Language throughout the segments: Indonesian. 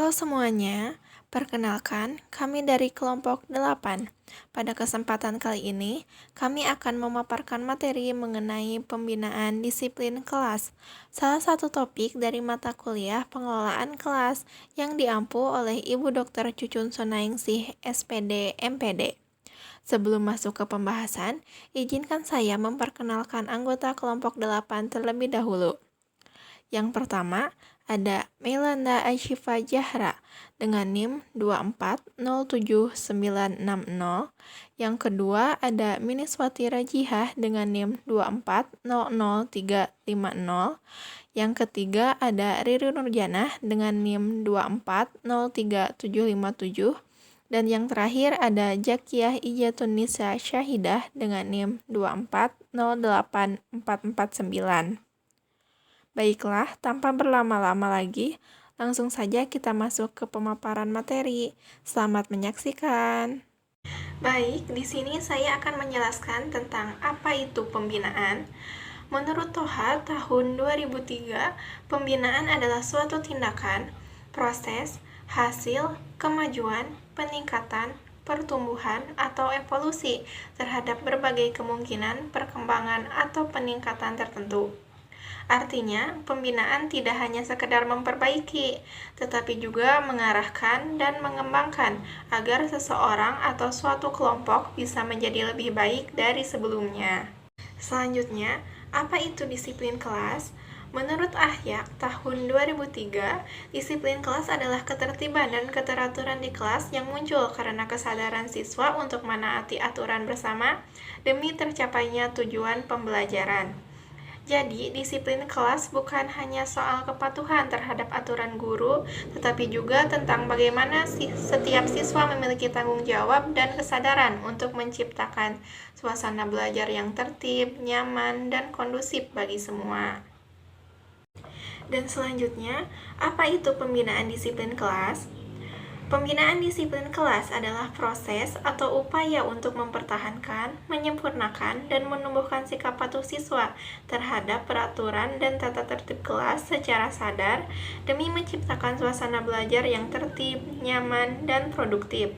Halo semuanya, perkenalkan kami dari kelompok 8. Pada kesempatan kali ini, kami akan memaparkan materi mengenai pembinaan disiplin kelas, salah satu topik dari mata kuliah pengelolaan kelas yang diampu oleh Ibu Dr. Cucun Sonaingsi, SPD, MPD. Sebelum masuk ke pembahasan, izinkan saya memperkenalkan anggota kelompok 8 terlebih dahulu. Yang pertama, ada Melanda Aisyifa Jahra dengan NIM 2407960. Yang kedua, ada Miniswati Rajihah dengan NIM 2400350. Yang ketiga, ada Riri Nurjanah dengan NIM 2403757. Dan yang terakhir ada Jakiyah Ijatunisa Syahidah dengan NIM 2408449. Baiklah, tanpa berlama-lama lagi, langsung saja kita masuk ke pemaparan materi. Selamat menyaksikan. Baik, di sini saya akan menjelaskan tentang apa itu pembinaan. Menurut Toha tahun 2003, pembinaan adalah suatu tindakan, proses, hasil, kemajuan, peningkatan, pertumbuhan, atau evolusi terhadap berbagai kemungkinan perkembangan atau peningkatan tertentu. Artinya, pembinaan tidak hanya sekedar memperbaiki, tetapi juga mengarahkan dan mengembangkan agar seseorang atau suatu kelompok bisa menjadi lebih baik dari sebelumnya. Selanjutnya, apa itu disiplin kelas? Menurut Ahyak tahun 2003, disiplin kelas adalah ketertiban dan keteraturan di kelas yang muncul karena kesadaran siswa untuk menaati aturan bersama demi tercapainya tujuan pembelajaran. Jadi, disiplin kelas bukan hanya soal kepatuhan terhadap aturan guru, tetapi juga tentang bagaimana setiap siswa memiliki tanggung jawab dan kesadaran untuk menciptakan suasana belajar yang tertib, nyaman, dan kondusif bagi semua. Dan selanjutnya, apa itu pembinaan disiplin kelas? Pembinaan disiplin kelas adalah proses atau upaya untuk mempertahankan, menyempurnakan, dan menumbuhkan sikap patuh siswa terhadap peraturan dan tata tertib kelas secara sadar demi menciptakan suasana belajar yang tertib, nyaman, dan produktif.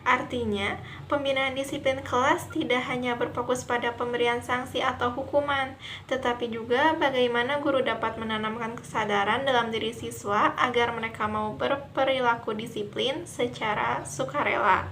Artinya, pembinaan disiplin kelas tidak hanya berfokus pada pemberian sanksi atau hukuman, tetapi juga bagaimana guru dapat menanamkan kesadaran dalam diri siswa agar mereka mau berperilaku disiplin secara sukarela.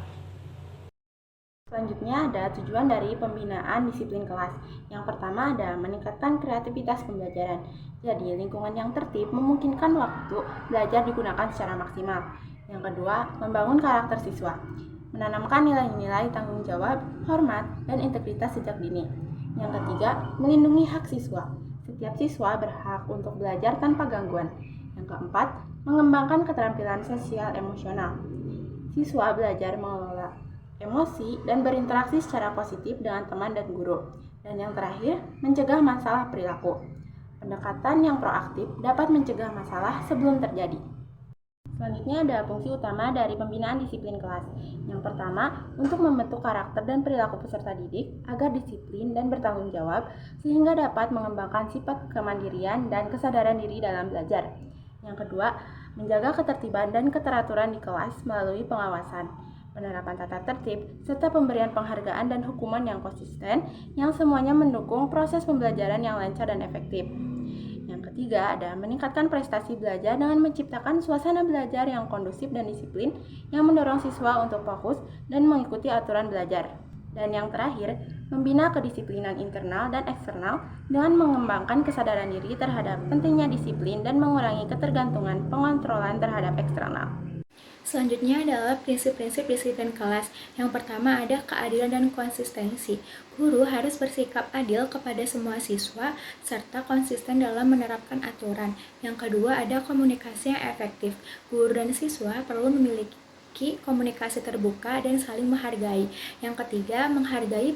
Selanjutnya ada tujuan dari pembinaan disiplin kelas. Yang pertama ada meningkatkan kreativitas pembelajaran. Jadi lingkungan yang tertib memungkinkan waktu belajar digunakan secara maksimal. Yang kedua, membangun karakter siswa. Menanamkan nilai-nilai tanggung jawab, hormat, dan integritas sejak dini. Yang ketiga, melindungi hak siswa. Setiap siswa berhak untuk belajar tanpa gangguan. Yang keempat, mengembangkan keterampilan sosial emosional. Siswa belajar mengelola emosi dan berinteraksi secara positif dengan teman dan guru. Dan yang terakhir, mencegah masalah perilaku. Pendekatan yang proaktif dapat mencegah masalah sebelum terjadi. Selanjutnya ada fungsi utama dari pembinaan disiplin kelas. Yang pertama, untuk membentuk karakter dan perilaku peserta didik agar disiplin dan bertanggung jawab sehingga dapat mengembangkan sifat kemandirian dan kesadaran diri dalam belajar. Yang kedua, menjaga ketertiban dan keteraturan di kelas melalui pengawasan, penerapan tata tertib, serta pemberian penghargaan dan hukuman yang konsisten yang semuanya mendukung proses pembelajaran yang lancar dan efektif. Yang ketiga ada meningkatkan prestasi belajar dengan menciptakan suasana belajar yang kondusif dan disiplin yang mendorong siswa untuk fokus dan mengikuti aturan belajar. Dan yang terakhir, membina kedisiplinan internal dan eksternal dengan mengembangkan kesadaran diri terhadap pentingnya disiplin dan mengurangi ketergantungan pengontrolan terhadap eksternal. Selanjutnya adalah prinsip-prinsip disiplin kelas. Yang pertama ada keadilan dan konsistensi. Guru harus bersikap adil kepada semua siswa serta konsisten dalam menerapkan aturan. Yang kedua ada komunikasi yang efektif. Guru dan siswa perlu memiliki komunikasi terbuka dan saling menghargai. Yang ketiga, menghargai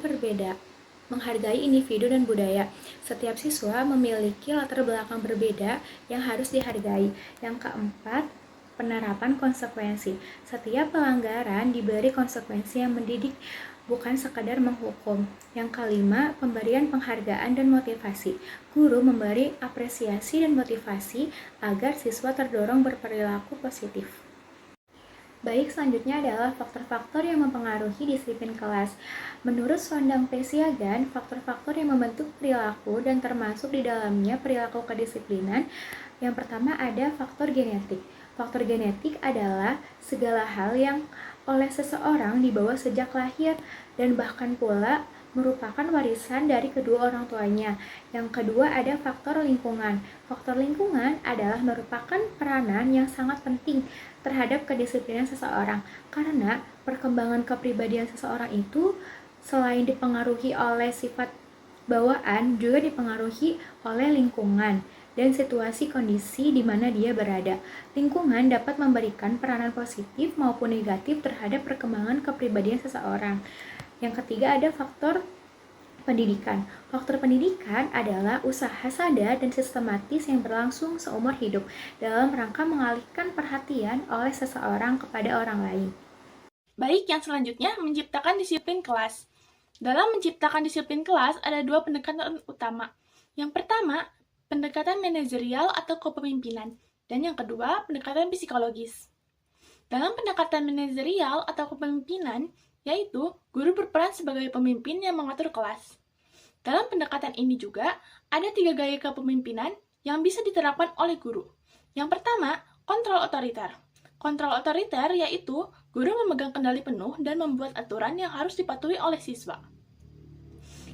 individu dan budaya. Setiap siswa memiliki latar belakang berbeda yang harus dihargai. Yang keempat, penerapan konsekuensi. Setiap pelanggaran diberi konsekuensi yang mendidik, bukan sekadar menghukum. Yang kelima, pemberian penghargaan dan motivasi. Guru memberi apresiasi dan motivasi agar siswa terdorong berperilaku positif. Baik, selanjutnya adalah faktor-faktor yang mempengaruhi disiplin kelas. Menurut Sondang P. Siagan, faktor-faktor yang membentuk perilaku dan termasuk di dalamnya perilaku kedisiplinan, yang pertama ada faktor genetik. Faktor genetik adalah segala hal yang oleh seseorang dibawa sejak lahir dan bahkan pula merupakan warisan dari kedua orang tuanya. Yang kedua ada faktor lingkungan. Faktor lingkungan adalah merupakan peranan yang sangat penting terhadap kedisiplinan seseorang, karena perkembangan kepribadian seseorang itu selain dipengaruhi oleh sifat bawaan juga dipengaruhi oleh lingkungan dan situasi kondisi di mana dia berada. Lingkungan dapat memberikan peranan positif maupun negatif terhadap perkembangan kepribadian seseorang. Yang ketiga ada faktor pendidikan. Faktor pendidikan adalah usaha sadar dan sistematis yang berlangsung seumur hidup dalam rangka mengalihkan perhatian oleh seseorang kepada orang lain. Baik, yang selanjutnya menciptakan disiplin kelas. Dalam menciptakan disiplin kelas ada dua pendekatan utama. Yang pertama, pendekatan manajerial atau kepemimpinan, dan yang kedua, pendekatan psikologis. Dalam pendekatan manajerial atau kepemimpinan, yaitu guru berperan sebagai pemimpin yang mengatur kelas. Dalam pendekatan ini juga, ada 3 gaya kepemimpinan yang bisa diterapkan oleh guru. Yang pertama, kontrol otoriter. Kontrol otoriter yaitu guru memegang kendali penuh dan membuat aturan yang harus dipatuhi oleh siswa.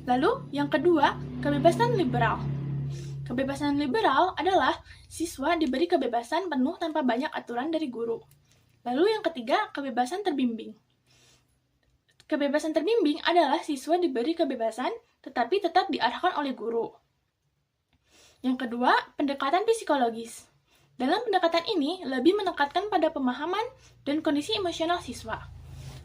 Lalu, yang kedua, kebebasan liberal. Kebebasan liberal adalah siswa diberi kebebasan penuh tanpa banyak aturan dari guru. Lalu yang ketiga, kebebasan terbimbing. Kebebasan terbimbing adalah siswa diberi kebebasan tetapi tetap diarahkan oleh guru. Yang kedua, pendekatan psikologis. Dalam pendekatan ini lebih menekankan pada pemahaman dan kondisi emosional siswa.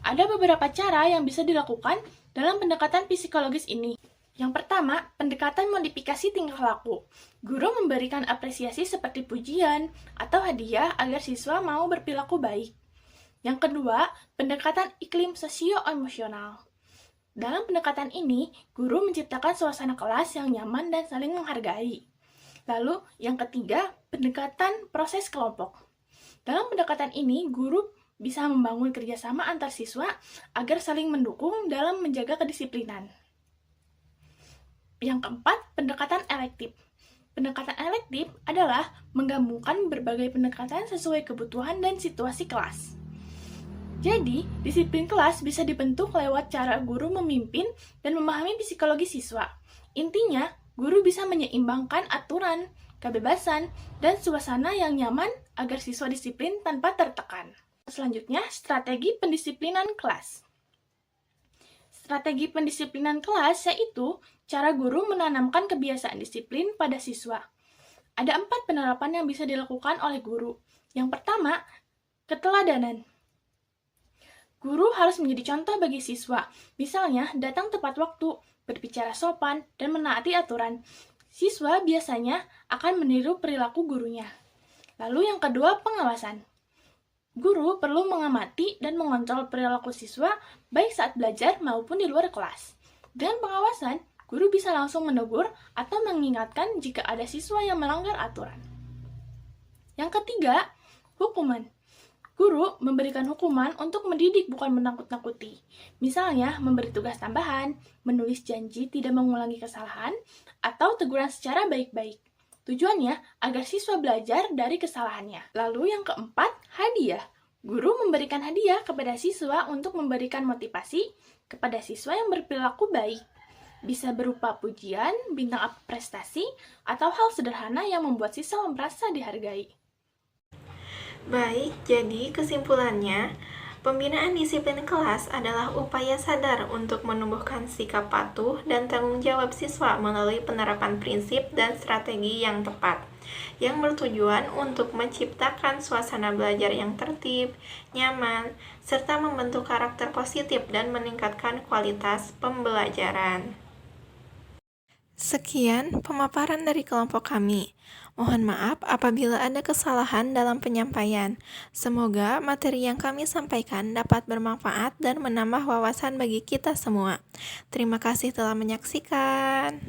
Ada beberapa cara yang bisa dilakukan dalam pendekatan psikologis ini. Yang pertama, pendekatan modifikasi tingkah laku. Guru memberikan apresiasi seperti pujian atau hadiah agar siswa mau berperilaku baik. Yang kedua, pendekatan iklim sosio-emosional. Dalam pendekatan ini, guru menciptakan suasana kelas yang nyaman dan saling menghargai. Lalu, yang ketiga, pendekatan proses kelompok. Dalam pendekatan ini, guru bisa membangun kerjasama antar siswa agar saling mendukung dalam menjaga kedisiplinan. Yang keempat, pendekatan elektif. Pendekatan elektif adalah menggabungkan berbagai pendekatan sesuai kebutuhan dan situasi kelas. Jadi, disiplin kelas bisa dibentuk lewat cara guru memimpin dan memahami psikologi siswa. Intinya, guru bisa menyeimbangkan aturan, kebebasan, dan suasana yang nyaman agar siswa disiplin tanpa tertekan. Selanjutnya, strategi pendisiplinan kelas. Strategi pendisiplinan kelas yaitu cara guru menanamkan kebiasaan disiplin pada siswa. Ada 4 penerapan yang bisa dilakukan oleh guru. Yang pertama, keteladanan. Guru harus menjadi contoh bagi siswa, misalnya datang tepat waktu, berbicara sopan, dan menaati aturan. Siswa biasanya akan meniru perilaku gurunya. Lalu yang kedua, pengawasan. Guru perlu mengamati dan mengontrol perilaku siswa baik saat belajar maupun di luar kelas. Dengan pengawasan, guru bisa langsung menegur atau mengingatkan jika ada siswa yang melanggar aturan. Yang ketiga, hukuman. Guru memberikan hukuman untuk mendidik bukan menakut-nakuti. Misalnya, memberi tugas tambahan, menulis janji tidak mengulangi kesalahan, atau teguran secara baik-baik. Tujuannya agar siswa belajar dari kesalahannya. Lalu yang keempat, hadiah. Guru memberikan hadiah kepada siswa untuk memberikan motivasi kepada siswa yang berperilaku baik. Bisa berupa pujian, bintang prestasi, atau hal sederhana yang membuat siswa merasa dihargai. Baik, jadi kesimpulannya, pembinaan disiplin kelas adalah upaya sadar untuk menumbuhkan sikap patuh dan tanggung jawab siswa melalui penerapan prinsip dan strategi yang tepat, yang bertujuan untuk menciptakan suasana belajar yang tertib, nyaman, serta membentuk karakter positif dan meningkatkan kualitas pembelajaran. Sekian pemaparan dari kelompok kami. Mohon maaf apabila ada kesalahan dalam penyampaian. Semoga materi yang kami sampaikan dapat bermanfaat dan menambah wawasan bagi kita semua. Terima kasih telah menyaksikan.